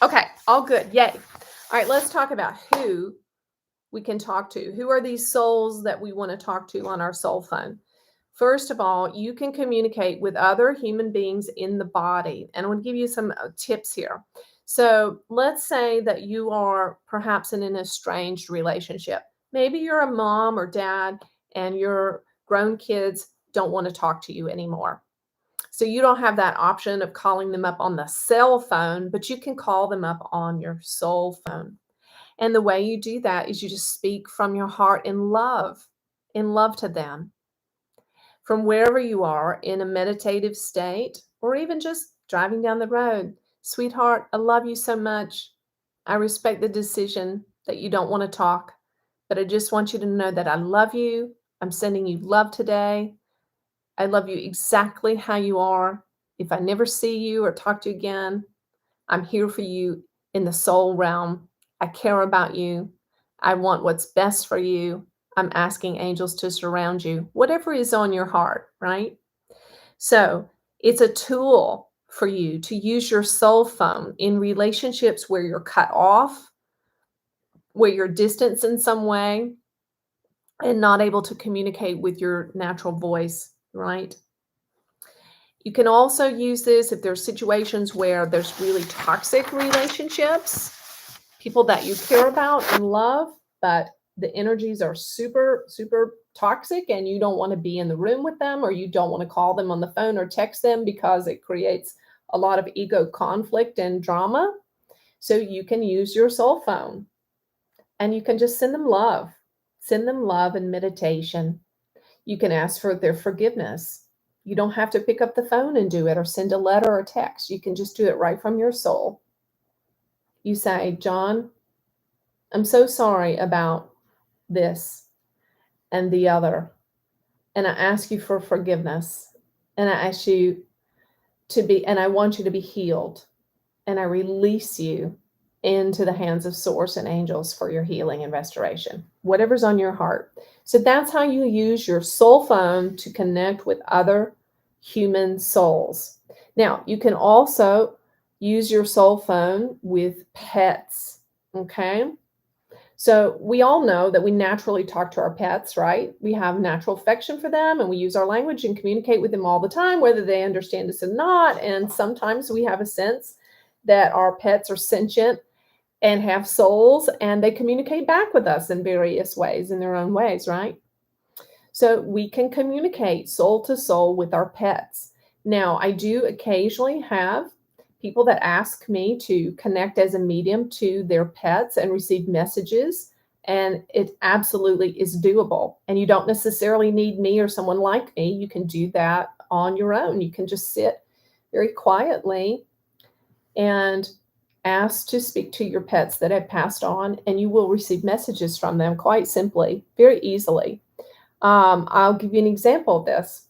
Okay, all good. Yay. All right, let's talk about who we can talk to. Who are these souls that we want to talk to on our soul phone? First of all, you can communicate with other human beings in the body. And I'm going to give you some tips here. So let's say that you are perhaps in an estranged relationship. Maybe you're a mom or dad and your grown kids don't want to talk to you anymore. So you don't have that option of calling them up on the cell phone, but you can call them up on your soul phone. And the way you do that is you just speak from your heart in love to them, from wherever you are in a meditative state, or even just driving down the road. Sweetheart, I love you so much. I respect the decision that you don't want to talk, but I just want you to know that I love you. I'm sending you love today. I love you exactly how you are. If I never see you or talk to you again, I'm here for you in the soul realm. I care about you. I want what's best for you. I'm asking angels to surround you, whatever is on your heart, right? So it's a tool for you to use your soul phone in relationships where you're cut off, where you're distanced in some way, and not able to communicate with your natural voice, right? You can also use this if there's situations where there's really toxic relationships, people that you care about and love, but the energies are super, super toxic and you don't want to be in the room with them, or you don't want to call them on the phone or text them because it creates a lot of ego conflict and drama. So you can use your soul phone and you can just send them love and meditation. You can ask for their forgiveness. You don't have to pick up the phone and do it or send a letter or text. You can just do it right from your soul. You say, John, I'm so sorry about this and the other. And I ask you for forgiveness. And I ask you to be, and I want you to be healed. And I release you into the hands of source and angels for your healing and restoration, whatever's on your heart. So that's how you use your soul phone to connect with other human souls. Now, you can also use your soul phone with pets. Okay. So we all know that we naturally talk to our pets, right? We have natural affection for them and we use our language and communicate with them all the time, whether they understand us or not. And sometimes we have a sense that our pets are sentient and have souls and they communicate back with us in various ways, in their own ways, right? So we can communicate soul to soul with our pets. Now, I do occasionally have people that ask me to connect as a medium to their pets and receive messages, and it absolutely is doable. And you don't necessarily need me or someone like me. You can do that on your own. You can just sit very quietly and ask to speak to your pets that have passed on, and you will receive messages from them quite simply, very easily. I'll give you an example of this.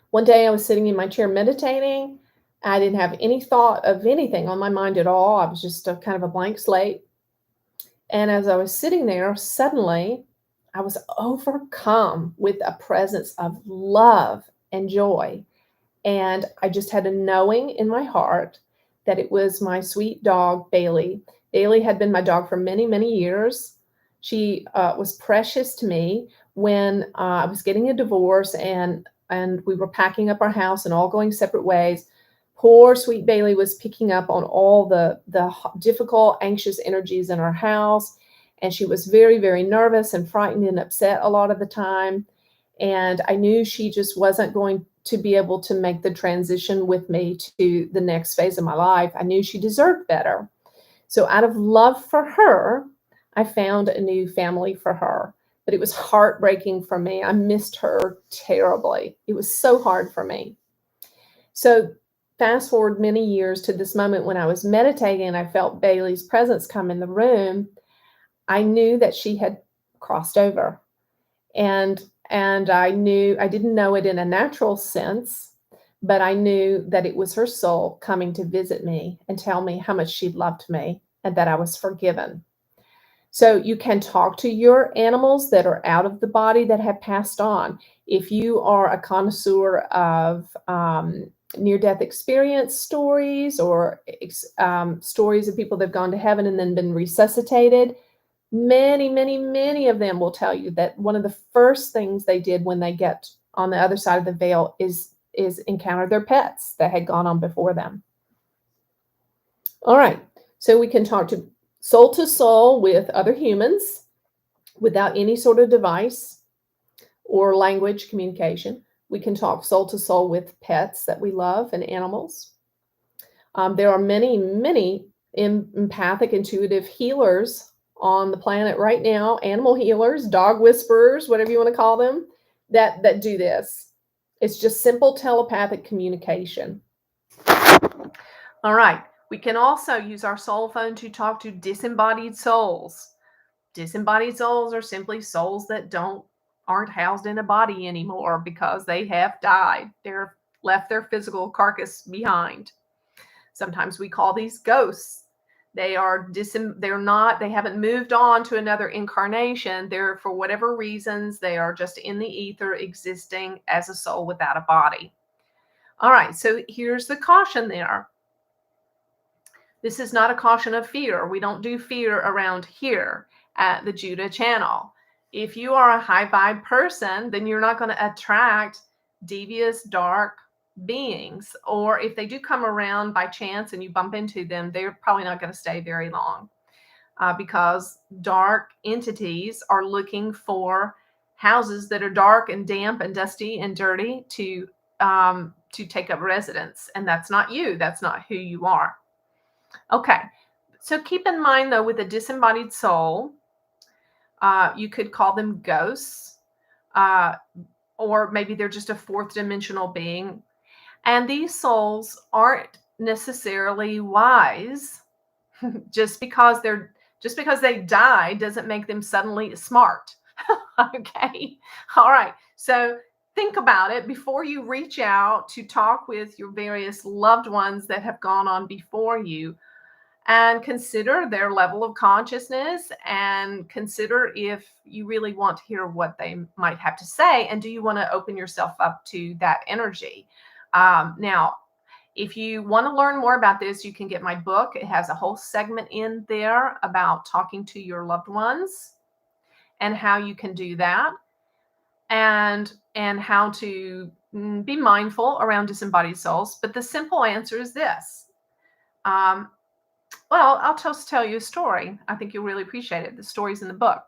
One day I was sitting in my chair meditating. I didn't have any thought of anything on my mind at all. I was just kind of a blank slate. And as I was sitting there, suddenly I was overcome with a presence of love and joy. And I just had a knowing in my heart that it was my sweet dog, Bailey. Bailey had been my dog for many, many years. She was precious to me when I was getting a divorce and we were packing up our house and all going separate ways. Poor sweet Bailey was picking up on all the difficult, anxious energies in our house. And she was very, very nervous and frightened and upset a lot of the time. And I knew she just wasn't going to be able to make the transition with me to the next phase of my life. I knew she deserved better. So out of love for her, I found a new family for her. But it was heartbreaking for me. I missed her terribly. It was so hard for me. So fast forward many years to this moment when I was meditating and I felt Bailey's presence come in the room. I knew that she had crossed over. And I knew, I didn't know it in a natural sense, but I knew that it was her soul coming to visit me and tell me how much she loved me and that I was forgiven. So you can talk to your animals that are out of the body that have passed on. If you are a connoisseur of near-death experience stories, or stories of people that have gone to heaven and then been resuscitated. Many, many, many of them will tell you that one of the first things they did when they get on the other side of the veil is encounter their pets that had gone on before them. All right, so we can talk to soul with other humans without any sort of device or language communication. We can talk soul to soul with pets that we love and animals. There are many, many empathic, intuitive healers on the planet right now, animal healers, dog whisperers, whatever you want to call them, that do this. It's just simple telepathic communication. All right. We can also use our soul phone to talk to disembodied souls. Disembodied souls are simply souls that aren't housed in a body anymore because they have died. They're left their physical carcass behind. Sometimes we call these ghosts. They haven't moved on to another incarnation. They're, for whatever reasons, they are just in the ether existing as a soul without a body. All right, so here's the caution there. This is not a caution of fear. We don't do fear around here at the Judah channel. If you are a high vibe person, then you're not going to attract devious, dark beings. Or if they do come around by chance and you bump into them, they're probably not going to stay very long because dark entities are looking for houses that are dark and damp and dusty and dirty to take up residence. And that's not you. That's not who you are. Okay, so keep in mind, though, with a disembodied soul, you could call them ghosts, or maybe they're just a fourth dimensional being. And these souls aren't necessarily wise. just because they die doesn't make them suddenly smart. Okay, all right. So think about it before you reach out to talk with your various loved ones that have gone on before you. And consider their level of consciousness, and consider if you really want to hear what they might have to say, and do you want to open yourself up to that energy. Now, if you want to learn more about this, you can get my book. It has a whole segment in there about talking to your loved ones and how you can do that, and how to be mindful around disembodied souls. But the simple answer is this. Well, I'll just tell you a story. I think you'll really appreciate it. The story's in the book.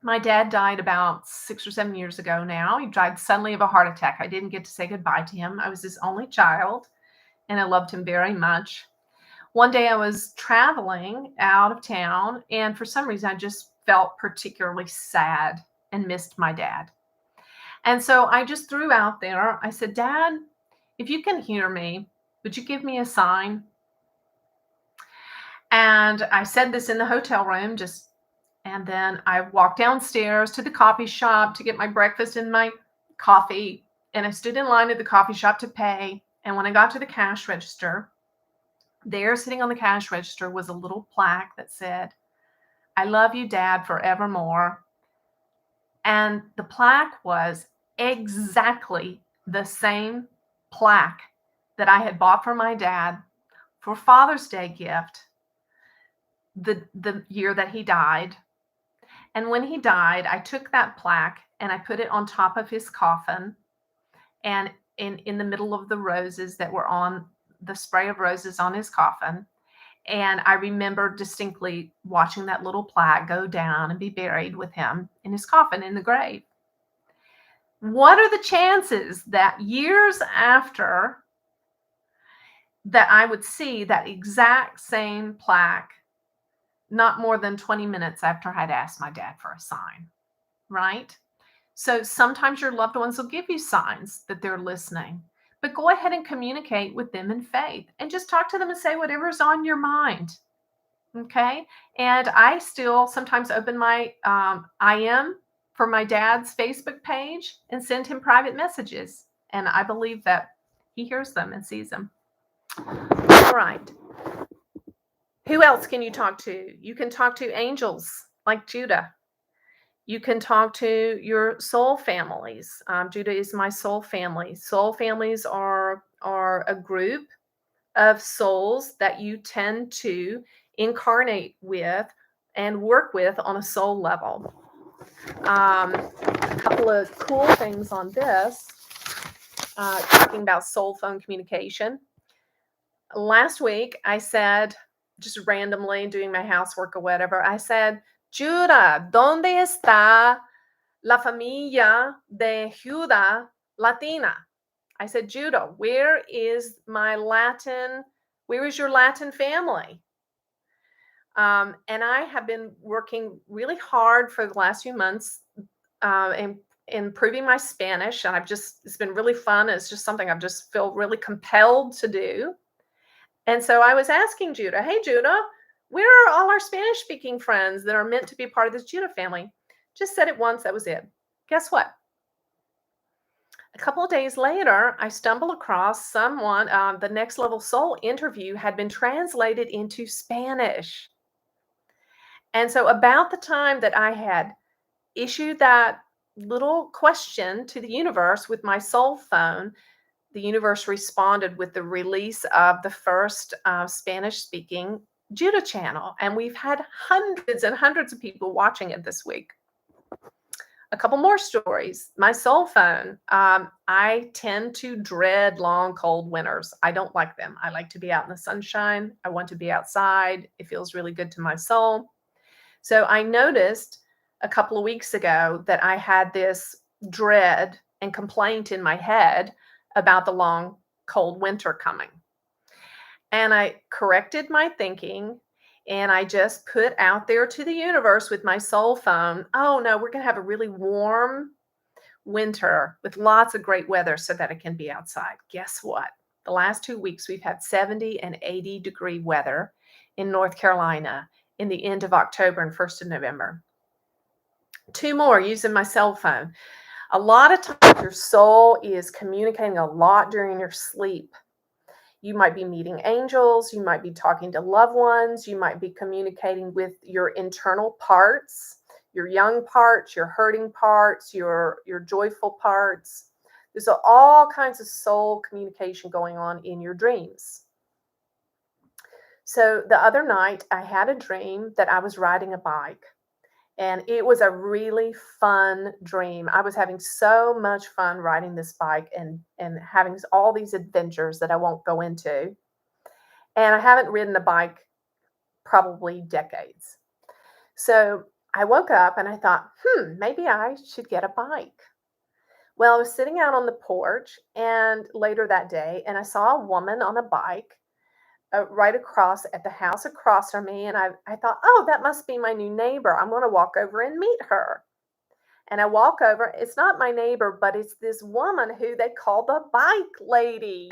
My dad died about 6 or 7 years ago now. He died suddenly of a heart attack. I didn't get to say goodbye to him. I was his only child, and I loved him very much. One day I was traveling out of town, and for some reason I just felt particularly sad and missed my dad. And so I just threw out there, I said, Dad, if you can hear me, would you give me a sign? And I said this in the hotel room, and then I walked downstairs to the coffee shop to get my breakfast and my coffee. And I stood in line at the coffee shop to pay. And when I got to the cash register, there sitting on the cash register was a little plaque that said, I love you, Dad, forevermore. And the plaque was exactly the same plaque that I had bought for my dad for Father's Day gift the year that he died. And when he died, I took that plaque and I put it on top of his coffin, and in the middle of the roses that were on the spray of roses on his coffin. And I remember distinctly watching that little plaque go down and be buried with him in his coffin in the grave. What are the chances that years after that I would see that exact same plaque not more than 20 minutes after I'd asked my dad for a sign, right? So sometimes your loved ones will give you signs that they're listening, but go ahead and communicate with them in faith and just talk to them and say whatever's on your mind, okay? And I still sometimes open my IM for my dad's Facebook page and send him private messages, and I believe that he hears them and sees them. All right. Who else can you talk to? You can talk to angels like Judah. You can talk to your soul families. Judah is my soul family. Soul families are a group of souls that you tend to incarnate with and work with on a soul level. A couple of cool things on this, talking about soul phone communication. Last week, I said, just randomly doing my housework or whatever, I said, Judah, ¿dónde está la familia de Judah Latina? I said, Judah, where is your Latin family? And I have been working really hard for the last few months in improving my Spanish. And it's been really fun. It's just something I've just feel really compelled to do. And so I was asking Judah, hey, Judah, where are all our Spanish speaking friends that are meant to be part of this Judah family? Just said it once. That was it. Guess what? A couple of days later, I stumbled across someone. The Next Level Soul interview had been translated into Spanish. And so about the time that I had issued that little question to the universe with my soul phone, the universe responded with the release of the first Spanish-speaking Judah channel. And we've had hundreds and hundreds of people watching it this week. A couple more stories. My soul phone. I tend to dread long, cold winters. I don't like them. I like to be out in the sunshine. I want to be outside. It feels really good to my soul. So I noticed a couple of weeks ago that I had this dread and complaint in my head about the long, cold winter coming. And I corrected my thinking. And I just put out there to the universe with my soul phone, oh no, we're going to have a really warm winter with lots of great weather so that it can be outside. Guess what? The last 2 weeks, we've had 70 and 80 degree weather in North Carolina in the end of October and 1st of November. 2 more using my cell phone. A lot of times your soul is communicating a lot during your sleep. You might be meeting angels. You might be talking to loved ones. You might be communicating with your internal parts, your young parts, your hurting parts, your joyful parts. There's all kinds of soul communication going on in your dreams. So the other night, I had a dream that I was riding a bike. And it was a really fun dream. I was having so much fun riding this bike and having all these adventures that I won't go into. And I haven't ridden a bike probably decades. So I woke up and I thought, maybe I should get a bike. Well, I was sitting out on the porch and later that day, and I saw a woman on a bike right across at the house across from me. And I thought, oh, that must be my new neighbor. I'm going to walk over and meet her. And I walk over. It's not my neighbor, but it's this woman who they call the bike lady.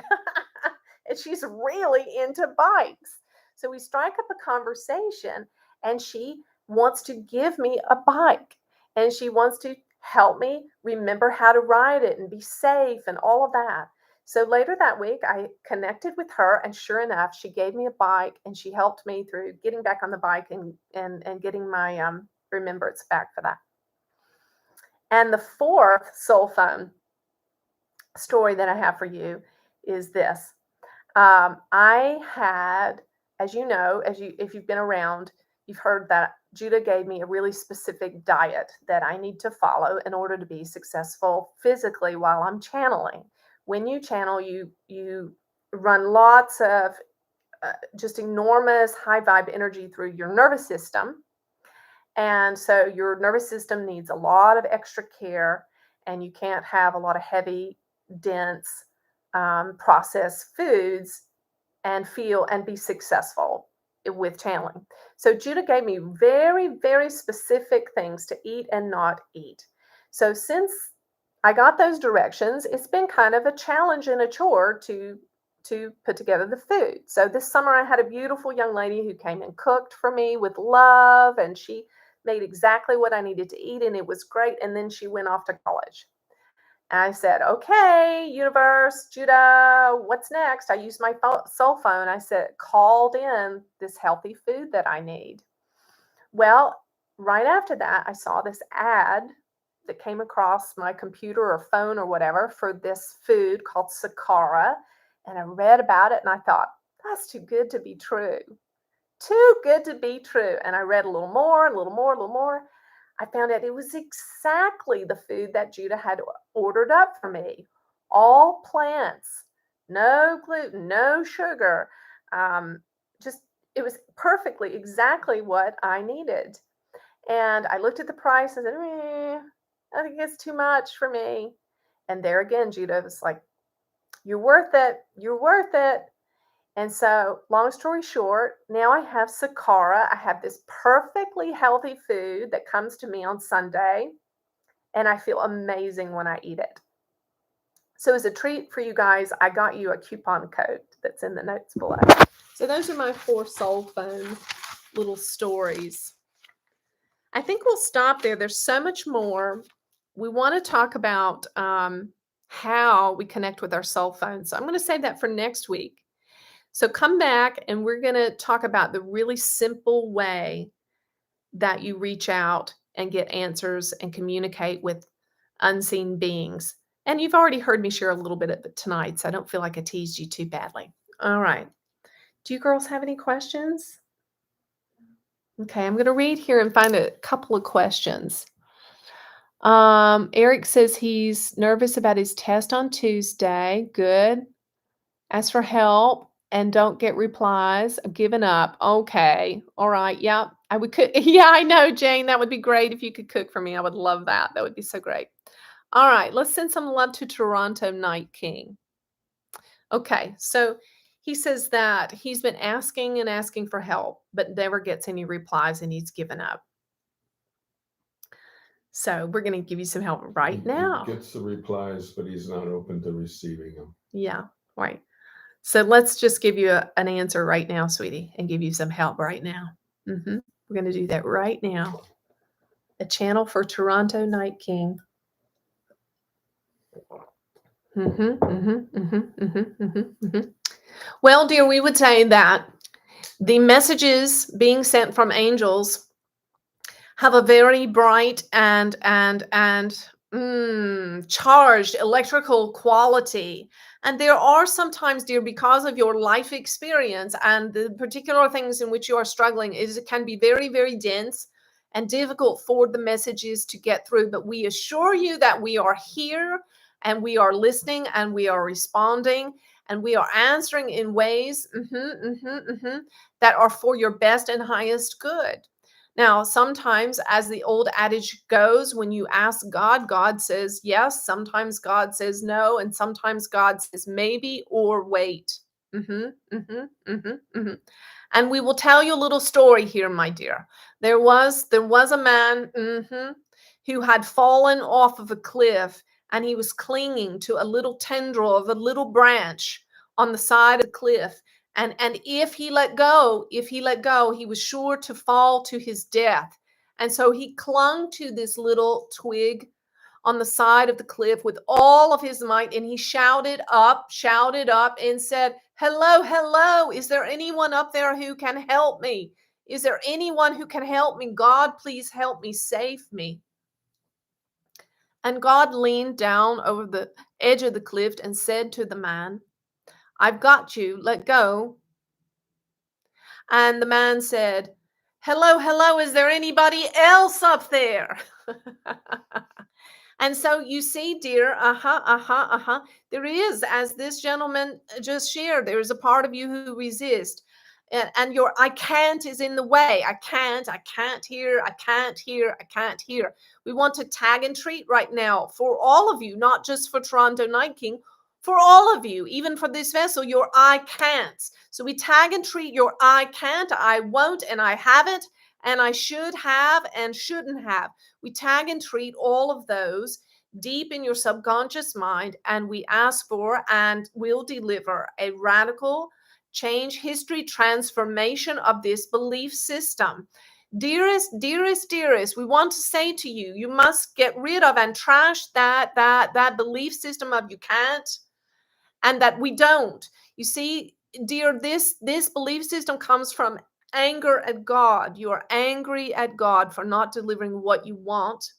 And she's really into bikes. So we strike up a conversation and she wants to give me a bike. And she wants to help me remember how to ride it and be safe and all of that. So later that week, I connected with her, and sure enough, she gave me a bike, and she helped me through getting back on the bike and getting my remembrance back for that. And the fourth soul phone story that I have for you is this. I had, as you know, if you've been around, you've heard that Judah gave me a really specific diet that I need to follow in order to be successful physically while I'm channeling. When you channel, you run lots of just enormous high vibe energy through your nervous system. And so your nervous system needs a lot of extra care, and you can't have a lot of heavy, dense, processed foods and be successful with channeling. So Judah gave me very, very specific things to eat and not eat. So since I got those directions, it's been kind of a challenge and a chore to put together the food. So this summer I had a beautiful young lady who came and cooked for me with love, and she made exactly what I needed to eat, and it was great. And then she went off to college. And I said, okay, universe, Judah, what's next? I used my cell phone. I said, called in this healthy food that I need. Well, right after that, I saw this ad that came across my computer or phone or whatever for this food called Sakara. And I read about it and I thought, that's too good to be true. Too good to be true. And I read a little more, a little more, a little more. I found out it was exactly the food that Judah had ordered up for me. All plants, no gluten, no sugar. Just, it was perfectly exactly what I needed. And I looked at the price and said, I think it's too much for me. And there again, Judah was like, you're worth it. You're worth it. And so, long story short, now I have Sakara. I have this perfectly healthy food that comes to me on Sunday, and I feel amazing when I eat it. So, as a treat for you guys, I got you a coupon code that's in the notes below. So, those are my 4 soul phone little stories. I think we'll stop there. There's so much more. We want to talk about how we connect with our cell phones. So, I'm going to save that for next week. So come back and we're going to talk about the really simple way that you reach out and get answers and communicate with unseen beings. And you've already heard me share a little bit of it tonight, so I don't feel like I teased you too badly. All right. Do you girls have any questions? Okay, I'm going to read here and find a couple of questions. Eric says he's nervous about his test on Tuesday. Good. Ask for help and don't get replies. I've given up. Okay. All right. Yeah. I would cook. Yeah, I know, Jane. That would be great if you could cook for me. I would love that. That would be so great. All right. Let's send some love to Toronto Night King. Okay. So he says that he's been asking and asking for help, but never gets any replies and he's given up. So we're going to give you some help right now. He gets the replies, but he's not open to receiving them. Yeah. Right. So let's just give you an answer right now, sweetie, and give you some help right now. We're going to do that right now. A channel for Toronto Night King. Well, dear, we would say that the messages being sent from angels have a very bright and charged electrical quality. And there are sometimes, dear, because of your life experience and the particular things in which you are struggling, it can be very, very dense and difficult for the messages to get through. But we assure you that we are here and we are listening and we are responding and we are answering in ways that are for your best and highest good. Now, sometimes, as the old adage goes, when you ask God, God says yes. Sometimes God says no. And sometimes God says maybe or wait. And we will tell you a little story here, my dear. There was a man who had fallen off of a cliff and he was clinging to a little tendril of a little branch on the side of the cliff. And if he let go, he was sure to fall to his death. And so he clung to this little twig on the side of the cliff with all of his might. And he shouted up and said, hello, hello. Is there anyone up there who can help me? Is there anyone who can help me? God, please help me, save me. And God leaned down over the edge of the cliff and said to the man, I've got you, let go. And the man said, hello, hello, is there anybody else up there? And so you see, dear, there is, as this gentleman just shared, there is a part of you who resists. And your I can't is in the way. I can't hear. We want to tag and treat right now for all of you, not just for Toronto Night King, for all of you, even for this vessel, your I can't. So we tag and treat your I can't, I won't, and I haven't, and I should have and shouldn't have. We tag and treat all of those deep in your subconscious mind, and we ask for and will deliver a radical change, history, transformation of this belief system. Dearest, we want to say to you, you must get rid of and trash that belief system of you can't and that we don't. You see, dear, this belief system comes from anger at God. You are angry at God for not delivering what you want.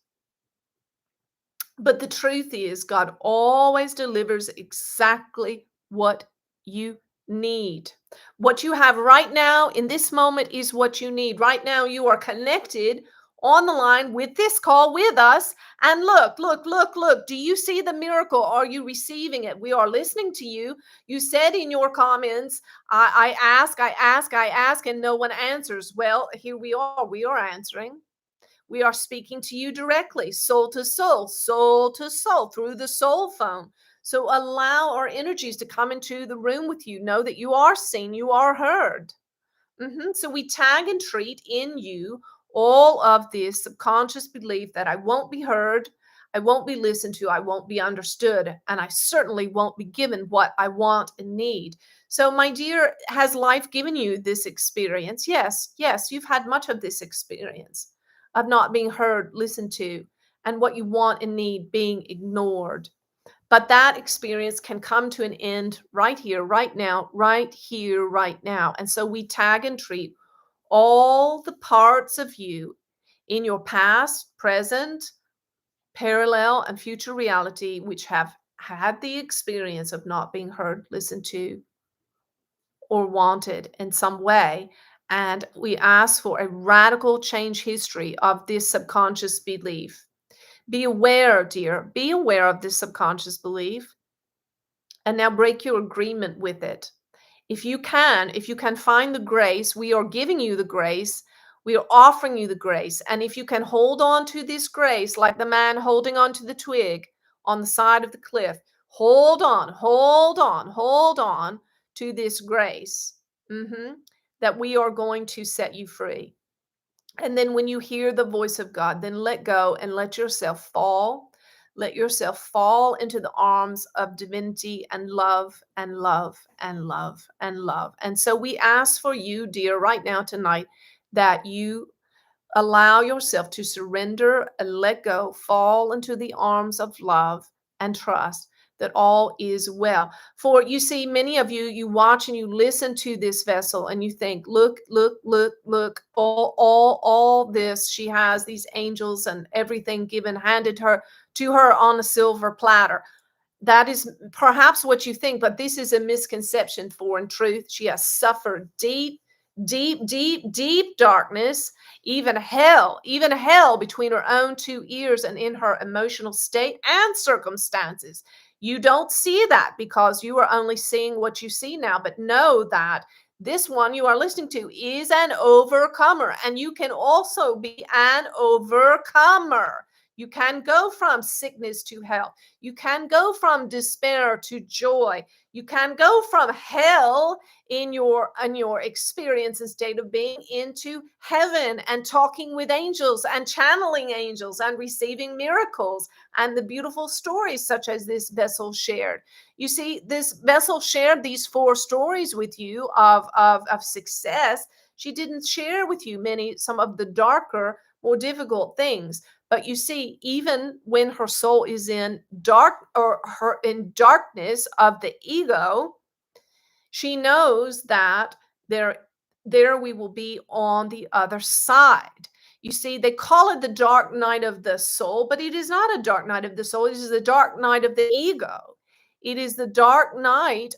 But the truth is, God always delivers exactly what you need. What you have right now in this moment is what you need. Right now, you are connected on the line with this call with us. And look, look, look, look. Do you see the miracle? Are you receiving it? We are listening to you. You said in your comments, I ask, and no one answers. Well, here we are. We are answering. We are speaking to you directly, soul to soul, through the soul phone. So allow our energies to come into the room with you. Know that you are seen, you are heard. So we tag and treat in you all of this subconscious belief that I won't be heard, I won't be listened to, I won't be understood, and I certainly won't be given what I want and need. So, my dear, has life given you this experience? Yes, yes, you've had much of this experience of not being heard, listened to, and what you want and need being ignored. But that experience can come to an end right here, right now, right here, right now. And so we tag and treat all the parts of you in your past, present, parallel, and future reality, which have had the experience of not being heard, listened to, or wanted in some way. And we ask for a radical change history of this subconscious belief. Be aware, dear, be aware of this subconscious belief, and now break your agreement with it. If you can find the grace, we are giving you the grace. We are offering you the grace. And if you can hold on to this grace, like the man holding on to the twig on the side of the cliff, hold on, hold on, hold on to this grace, that we are going to set you free. And then when you hear the voice of God, then let go and let yourself fall. Let yourself fall into the arms of divinity and love and love and love and love. And so we ask for you, dear, right now tonight, that you allow yourself to surrender and let go, fall into the arms of love and trust that all is well. For you see, many of you, you watch and you listen to this vessel and you think, look, look, look, look, all this, she has these angels and everything given, handed her to her on a silver platter. That is perhaps what you think, but this is a misconception. For in truth, she has suffered deep, deep, deep, deep darkness, even hell between her own two ears and in her emotional state and circumstances. You don't see that because you are only seeing what you see now, but know that this one you are listening to is an overcomer, and you can also be an overcomer. You can go from sickness to health. You can go from despair to joy. You can go from hell in your experience and state of being into heaven and talking with angels and channeling angels and receiving miracles and the beautiful stories such as this vessel shared. You see, this vessel shared these 4 stories with you of success. She didn't share with you some of the darker, more difficult things. But you see, even when her soul is in darkness of the ego, she knows that there we will be on the other side. You see, they call it the dark night of the soul, but it is not a dark night of the soul. It is the dark night of the ego. It is the dark night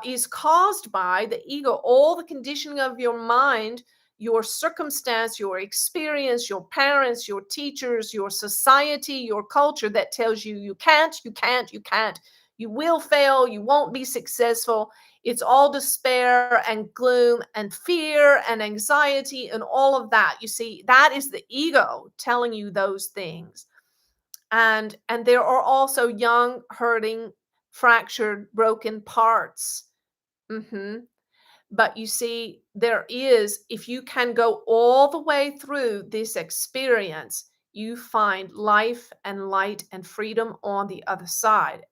is caused by the ego, all the conditioning of your mind, your circumstance, your experience, your parents, your teachers, your society, your culture that tells you you can't, you can't, you can't, you will fail, you won't be successful. It's all despair and gloom and fear and anxiety and all of that. You see, that is the ego telling you those things. And there are also young, hurting, fractured, broken parts. But you see, if you can go all the way through this experience, you find life and light and freedom on the other side.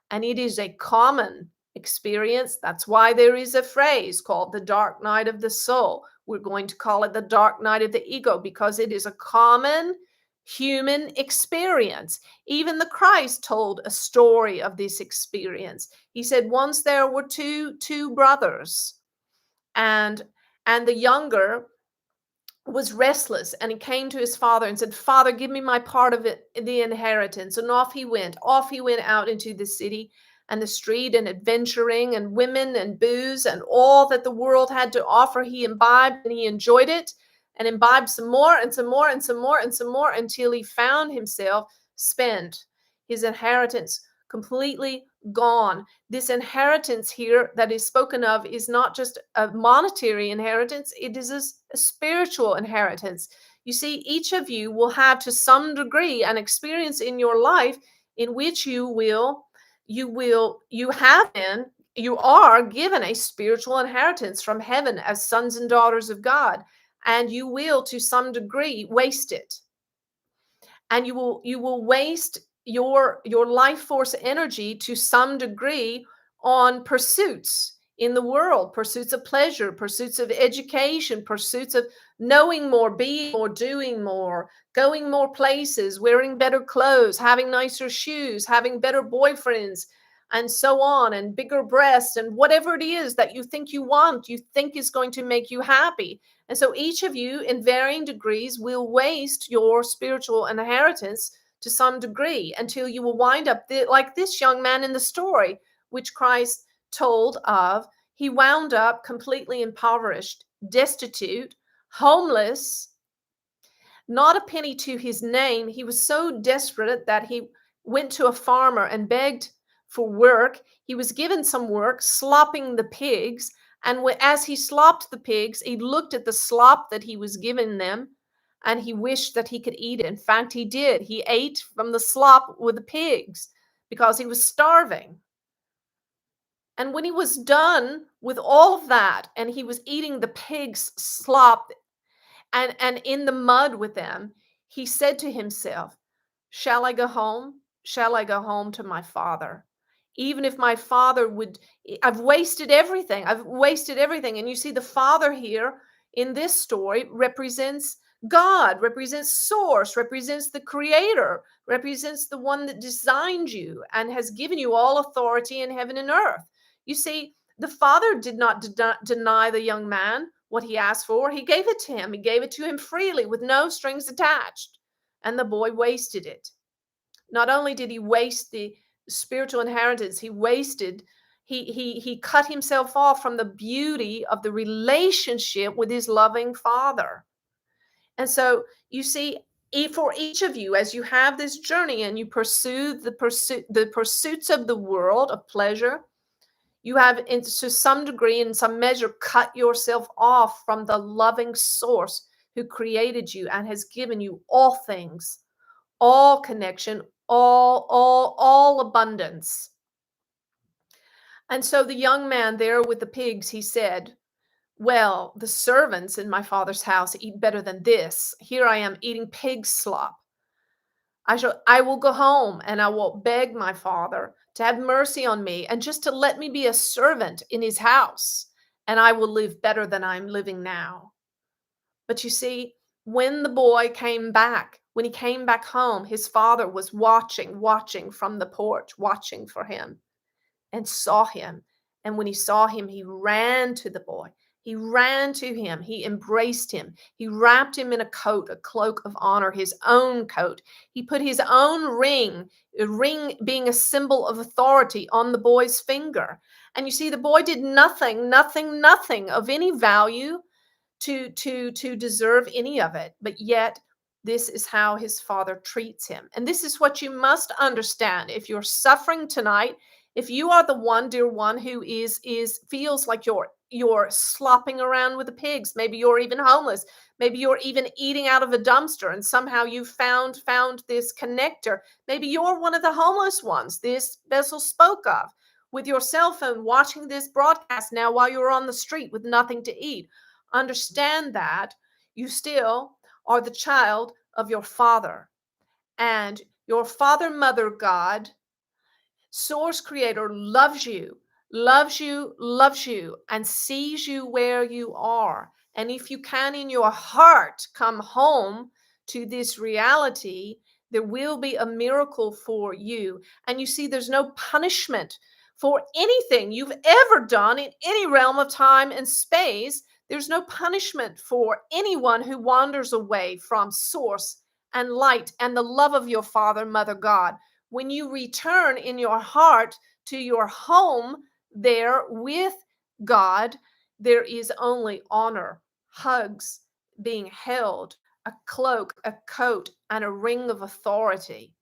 And it is a common experience. That's why there is a phrase called the dark night of the soul. We're going to call it the dark night of the ego because it is a common human experience. Even the Christ told a story of this experience. He said, once there were two brothers, and And the younger was restless, and he came to his father and said, "Father, give me my part of it, the inheritance." And off he went out into the city and the street, and adventuring and women and booze and all that the world had to offer. He imbibed and he enjoyed it, and imbibed some more and some more and some more and some more, until he found himself spent, his inheritance completely gone. This inheritance here that is spoken of is not just a monetary inheritance, it is a spiritual inheritance. You see, each of you will have to some degree an experience in your life in which you are given a spiritual inheritance from heaven as sons and daughters of God, and you will to some degree waste it. And you will waste your life force energy to some degree on pursuits in the world, pursuits of pleasure, pursuits of education, pursuits of knowing more, being more, doing more, going more places, wearing better clothes, having nicer shoes, having better boyfriends, and so on, and bigger breasts, and whatever it is that you think you want, you think is going to make you happy. And so each of you, in varying degrees, will waste your spiritual inheritance to some degree, until you will wind up like this young man in the story, which Christ told of. He wound up completely impoverished, destitute, homeless, not a penny to his name. He was so desperate that he went to a farmer and begged for work. He was given some work, slopping the pigs. And as he slopped the pigs, he looked at the slop that he was giving them, and he wished that he could eat it. In fact, he did. He ate from the slop with the pigs because he was starving. And when he was done with all of that, and he was eating the pig's slop and in the mud with them, he said to himself, "Shall I go home? Shall I go home to my father? Even if my father would, I've wasted everything. I've wasted everything." And you see, the father here in this story represents God, represents source, represents the creator, represents the one that designed you and has given you all authority in heaven and earth. You see, the father did not deny the young man what he asked for. He gave it to him. He gave it to him freely with no strings attached. And the boy wasted it. Not only did he waste the spiritual inheritance, he cut himself off from the beauty of the relationship with his loving father. And so you see, for each of you, as you have this journey and you pursue the pursuits of the world of pleasure, you have, to some degree, in some measure, cut yourself off from the loving source who created you and has given you all things, all connection, all abundance. And so the young man there with the pigs, he said, "Well, the servants in my father's house eat better than this. Here I am eating pig slop. I will go home, and I will beg my father to have mercy on me and just to let me be a servant in his house, and I will live better than I'm living now." But you see, when the boy came back, when he came back home, his father was watching from the porch, watching for him, and saw him. And when he saw him, he ran to the boy. He ran to him. He embraced him. He wrapped him in a coat, a cloak of honor, his own coat. He put his own ring, a ring being a symbol of authority, on the boy's finger. And you see, the boy did nothing of any value to deserve any of it. But yet, this is how his father treats him. And this is what you must understand. If you're suffering tonight, if you are the one, dear one, who feels like you're slopping around with the pigs, maybe you're even homeless, maybe you're even eating out of a dumpster, and somehow you found this connector. Maybe you're one of the homeless ones this vessel spoke of, with your cell phone watching this broadcast now while you're on the street with nothing to eat. Understand that you still are the child of your father, and your father, mother, God, source creator, loves you, and sees you where you are. And if you can in your heart come home to this reality, there will be a miracle for you. And you see, there's no punishment for anything you've ever done in any realm of time and space There's no punishment for anyone who wanders away from source and light and the love of your Father, Mother God. When you return in your heart to your home there with God, there is only honor, hugs, being held, a cloak, a coat, and a ring of authority.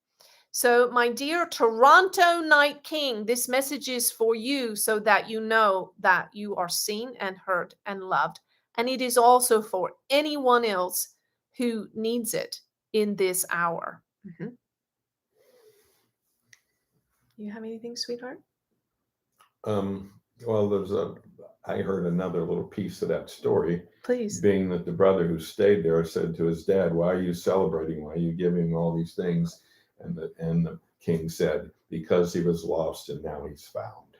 So, my dear Toronto Night King, this message is for you so that you know that you are seen and heard and loved. And it is also for anyone else who needs it in this hour. Mhm. You have anything, sweetheart? Well, I heard another little piece of that story, Please. being that the brother who stayed there said to his dad, "Why are you celebrating? Why are you giving him all these things?" And the king said, "Because he was lost and now he's found."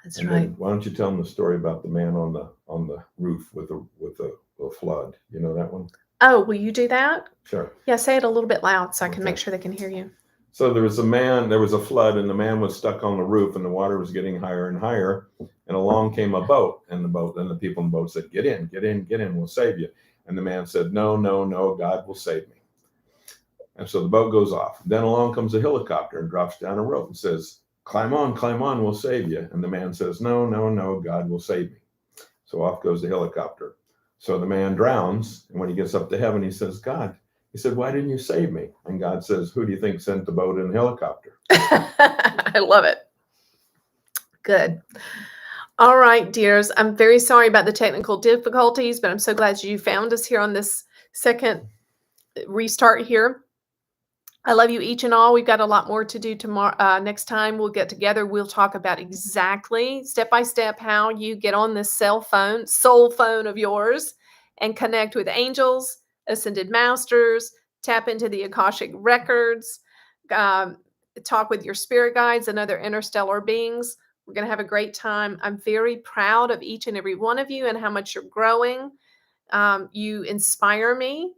That's And right. then why don't you tell them the story about the man on the roof with the flood? You know that one? Oh, will you do that? Sure. Yeah, say it a little bit loud so I can Okay. make sure they can hear you. So there was a flood, and the man was stuck on the roof, and the water was getting higher and higher. And along came a boat, and the people in the boat said, "Get in, get in, get in, we'll save you." And the man said, "No, no, no, God will save me." And so the boat goes off. Then along comes a helicopter and drops down a rope and says, climb on, we'll save you." And the man says, "No, no, no, God will save me." So off goes the helicopter. So the man drowns, and when he gets up to heaven, he says, "God," he said, "why didn't you save me?" And God says, "Who do you think sent the boat and the helicopter?" I love it. Good. All right, dears. I'm very sorry about the technical difficulties, but I'm so glad you found us here on this second restart here. I love you each and all. We've got a lot more to do tomorrow. Next time we'll get together, we'll talk about exactly step by step how you get on this soul phone of yours and connect with angels, ascended masters, tap into the Akashic records, um, talk with your spirit guides and other interstellar beings. We're going to have a great time. I'm very proud of each and every one of you and how much you're growing. You inspire me.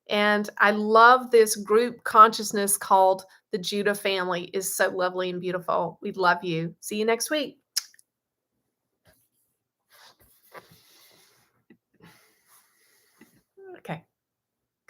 And I love this group consciousness called the Judah family is so lovely and beautiful. We love you. See you next week.